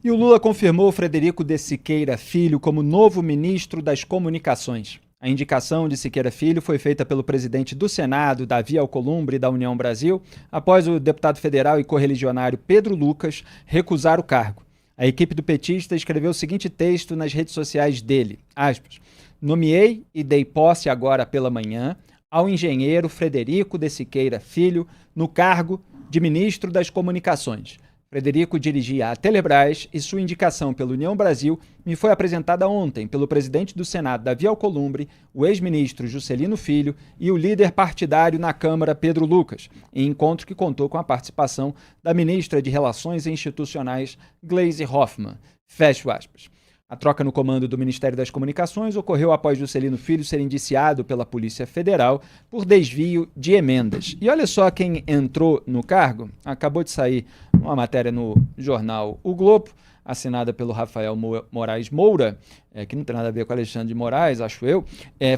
E o Lula confirmou Frederico de Siqueira Filho como novo ministro das Comunicações. A indicação de Siqueira Filho foi feita pelo presidente do Senado, Davi Alcolumbre, da União Brasil, após o deputado federal e correligionário Pedro Lucas recusar o cargo. A equipe do petista escreveu o seguinte texto nas redes sociais dele, aspas, nomeei e dei posse agora pela manhã ao engenheiro Frederico de Siqueira Filho no cargo de ministro das Comunicações. Frederico dirigia a Telebrás e sua indicação pela União Brasil me foi apresentada ontem pelo presidente do Senado, Davi Alcolumbre, o ex-ministro Juscelino Filho e o líder partidário na Câmara, Pedro Lucas, em encontro que contou com a participação da ministra de Relações Institucionais, Gleisi Hoffmann. Fecho aspas. A troca no comando do Ministério das Comunicações ocorreu após Juscelino Filho ser indiciado pela Polícia Federal por desvio de emendas. E olha só quem entrou no cargo. Acabou de sair uma matéria no jornal O Globo, assinada pelo Rafael Moraes Moura, que não tem nada a ver com Alexandre de Moraes, acho eu,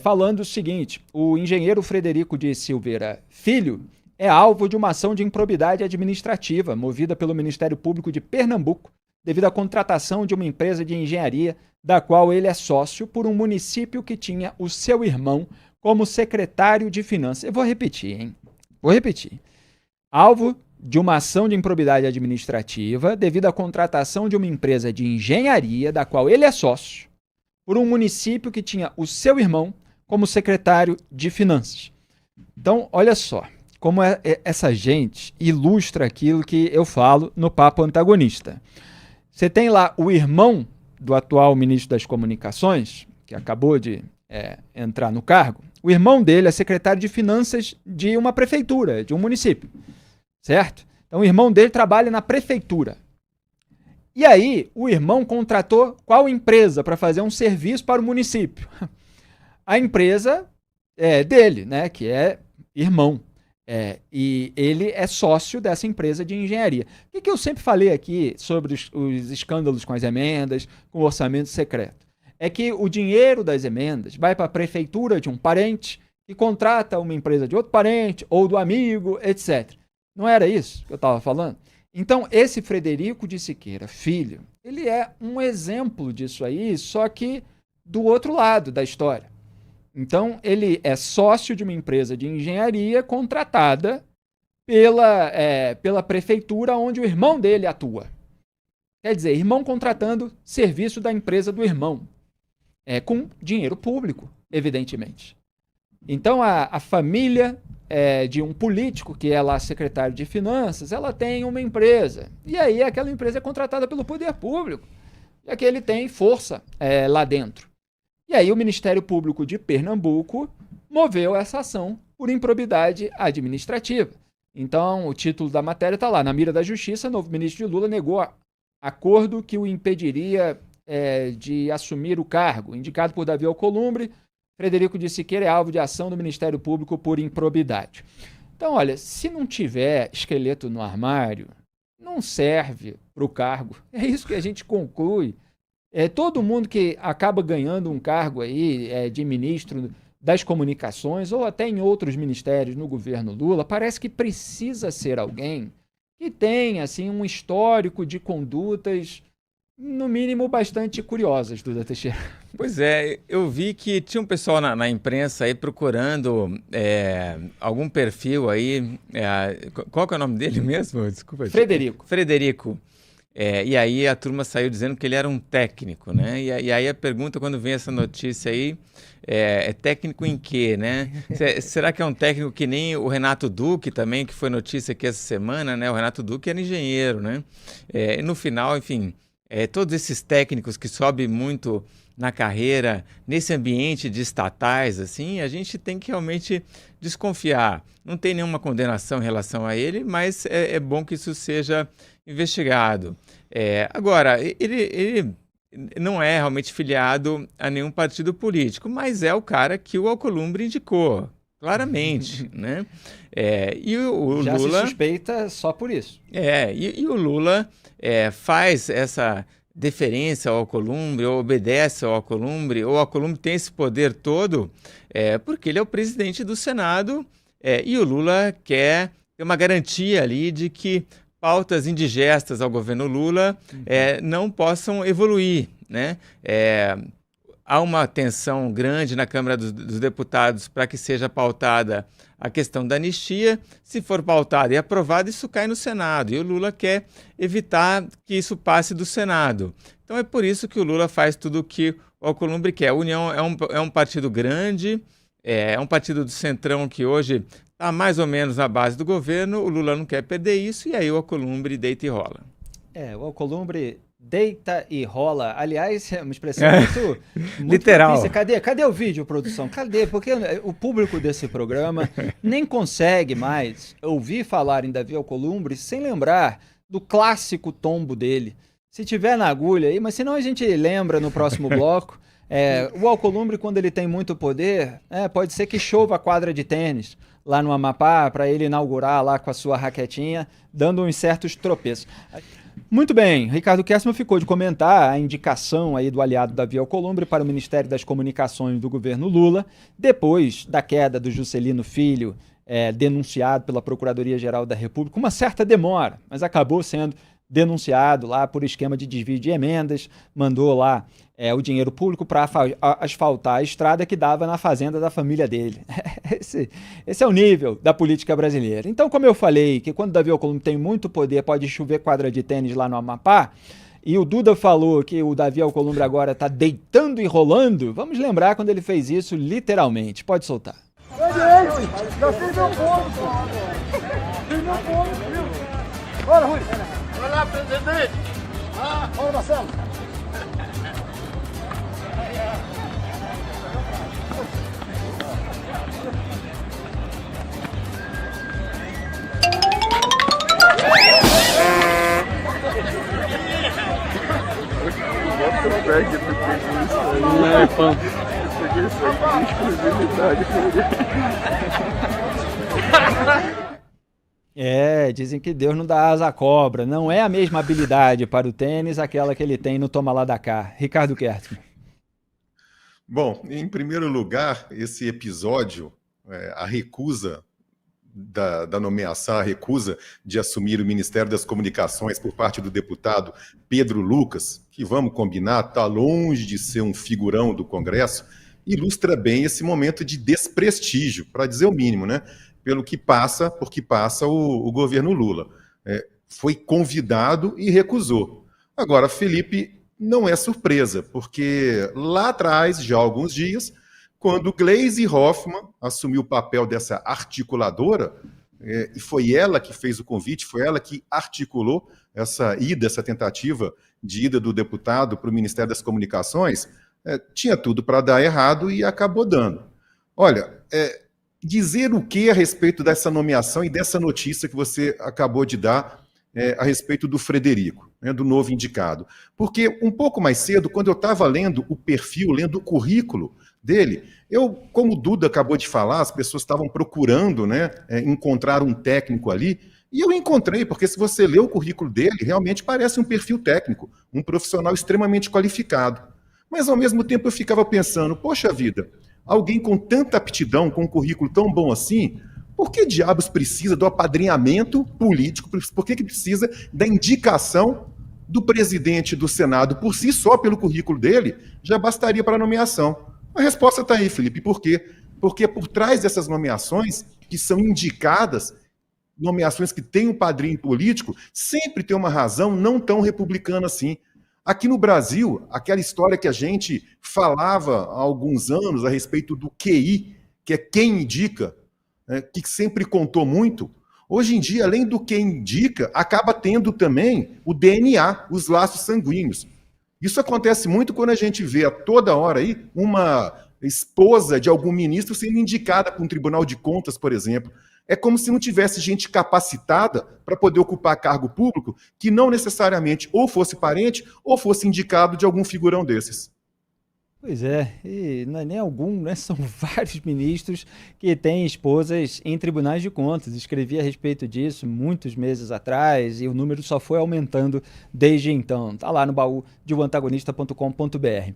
falando o seguinte: o engenheiro Frederico de Silveira Filho é alvo de uma ação de improbidade administrativa movida pelo Ministério Público de Pernambuco, devido à contratação de uma empresa de engenharia da qual ele é sócio por um município que tinha o seu irmão como secretário de Finanças. Eu vou repetir, hein? Vou repetir. Alvo de uma ação de improbidade administrativa devido à contratação de uma empresa de engenharia da qual ele é sócio por um município que tinha o seu irmão como secretário de Finanças. Então, olha só como essa gente ilustra aquilo que eu falo no Papo Antagonista. Você tem lá o irmão do atual ministro das Comunicações, que acabou de entrar no cargo. O irmão dele é secretário de Finanças de uma prefeitura, de um município, certo? Então o irmão dele trabalha na prefeitura. E aí o irmão contratou qual empresa para fazer um serviço para o município? A empresa dele, né, que é irmão. E ele é sócio dessa empresa de engenharia. O que eu sempre falei aqui sobre os escândalos com as emendas, com o orçamento secreto? É que o dinheiro das emendas vai para a prefeitura de um parente que contrata uma empresa de outro parente ou do amigo, etc. Não era isso que eu estava falando? Então, esse Frederico de Siqueira Filho, ele é um exemplo disso aí, só que do outro lado da história. Então, ele é sócio de uma empresa de engenharia contratada pela prefeitura onde o irmão dele atua. Quer dizer, irmão contratando serviço da empresa do irmão, com dinheiro público, evidentemente. Então, a família de um político, que é lá secretário de Finanças, ela tem uma empresa. E aí, aquela empresa é contratada pelo poder público, já que ele tem força lá dentro. E aí o Ministério Público de Pernambuco moveu essa ação por improbidade administrativa. Então, o título da matéria está lá. Na mira da Justiça, novo ministro de Lula negou acordo que o impediria de assumir o cargo. Indicado por Davi Alcolumbre, Frederico de Siqueira é alvo de ação do Ministério Público por improbidade. Então, olha, se não tiver esqueleto no armário, não serve para o cargo. É isso que a gente conclui. Todo mundo que acaba ganhando um cargo aí de ministro das comunicações ou até em outros ministérios no governo Lula, parece que precisa ser alguém que tenha assim, um histórico de condutas, no mínimo, bastante curiosas, Duda Teixeira. Pois é, eu vi que tinha um pessoal na imprensa aí procurando algum perfil aí. Qual que é o nome dele mesmo? Desculpa. Frederico. Frederico. E aí a turma saiu dizendo que ele era um técnico, né? E aí a pergunta, quando vem essa notícia aí, é técnico em quê, né? Será que é um técnico que nem o Renato Duque também, que foi notícia aqui essa semana, né? O Renato Duque era engenheiro, né? E no final, enfim, todos esses técnicos que sobem muito na carreira, nesse ambiente de estatais, assim, a gente tem que realmente desconfiar. Não tem nenhuma condenação em relação a ele, mas é bom que isso seja investigado. Agora, ele não é realmente filiado a nenhum partido político, mas é o cara que o Alcolumbre indicou, claramente, né? E o Já Lula se suspeita só por isso. E o Lula faz essa deferência ao Alcolumbre, ou obedece ao Alcolumbre, ou o Alcolumbre tem esse poder todo, porque ele é o presidente do Senado, e o Lula quer ter uma garantia ali de que pautas indigestas ao governo Lula não possam evoluir, né? Há uma tensão grande na Câmara dos Deputados para que seja pautada a questão da anistia. Se for pautada e aprovada, isso cai no Senado. E o Lula quer evitar que isso passe do Senado. Então é por isso que o Lula faz tudo o que o Alcolumbre quer. A União é um partido grande, é um partido do Centrão que hoje está mais ou menos na base do governo. O Lula não quer perder isso e aí o Alcolumbre deita e rola. O Alcolumbre deita e rola. Aliás, é uma expressão muito literal. Propícia. Cadê o vídeo, produção? Cadê? Porque o público desse programa nem consegue mais ouvir falar em Davi Alcolumbre sem lembrar do clássico tombo dele. Se tiver na agulha aí, mas senão a gente lembra no próximo bloco. O Alcolumbre, quando ele tem muito poder, pode ser que chova a quadra de tênis lá no Amapá para ele inaugurar lá com a sua raquetinha, dando uns certos tropeços. Muito bem, Ricardo Kerstmann ficou de comentar a indicação aí do aliado Davi Alcolumbre para o Ministério das Comunicações do governo Lula, depois da queda do Juscelino Filho, denunciado pela Procuradoria-Geral da República, com uma certa demora, mas acabou sendo denunciado lá por esquema de desvio de emendas, mandou lá o dinheiro público para asfaltar a estrada que dava na fazenda da família dele. Esse é o nível da política brasileira. Então, como eu falei, que quando Davi Alcolumbre tem muito poder, pode chover quadra de tênis lá no Amapá, e o Duda falou que o Davi Alcolumbre agora está deitando e rolando, vamos lembrar quando ele fez isso literalmente. Pode soltar. Já fiz meu ponto, fiz meu ponto, viu? Bora, Rui. Vai lá, presidente. Bora, Marcelo. Dizem que Deus não dá asa à cobra. Não é a mesma habilidade para o tênis aquela que ele tem no toma lá da cá. Ricardo Kerstmann. Bom, em primeiro lugar, esse episódio, a recusa da nomeação, a recusa de assumir o Ministério das Comunicações por parte do deputado Pedro Lucas, que, vamos combinar, está longe de ser um figurão do Congresso, ilustra bem esse momento de desprestígio, para dizer o mínimo, né? Por que passa o governo Lula. Foi convidado e recusou. Agora, Felipe, não é surpresa, porque lá atrás, já há alguns dias, quando Gleisi Hoffmann assumiu o papel dessa articuladora, e foi ela que fez o convite, foi ela que articulou essa tentativa de ida do deputado para o Ministério das Comunicações, tinha tudo para dar errado e acabou dando. Olha, dizer o que a respeito dessa nomeação e dessa notícia que você acabou de dar a respeito do Frederico, do novo indicado. Porque um pouco mais cedo, quando eu estava lendo o perfil, lendo o currículo dele, como o Duda acabou de falar, as pessoas estavam procurando encontrar um técnico ali, e eu encontrei, porque se você lê o currículo dele, realmente parece um perfil técnico, um profissional extremamente qualificado. Mas, ao mesmo tempo, eu ficava pensando, poxa vida, alguém com tanta aptidão, com um currículo tão bom assim, por que diabos precisa do apadrinhamento político? Por que precisa da indicação do presidente do Senado? Por si só, pelo currículo dele, já bastaria para a nomeação. A resposta está aí, Felipe. Por quê? Porque por trás dessas nomeações, que são indicadas, nomeações que têm um padrinho político, sempre tem uma razão não tão republicana assim. Aqui no Brasil, aquela história que a gente falava há alguns anos a respeito do QI, que é quem indica, que sempre contou muito, hoje em dia, além do quem indica, acaba tendo também o DNA, os laços sanguíneos. Isso acontece muito quando a gente vê a toda hora aí uma esposa de algum ministro sendo indicada para um tribunal de contas, por exemplo. É como se não tivesse gente capacitada para poder ocupar cargo público que não necessariamente ou fosse parente ou fosse indicado de algum figurão desses. Pois é, e não é nem algum, né? São vários ministros que têm esposas em tribunais de contas. Escrevi a respeito disso muitos meses atrás e o número só foi aumentando desde então. Tá lá no baú de oantagonista.com.br.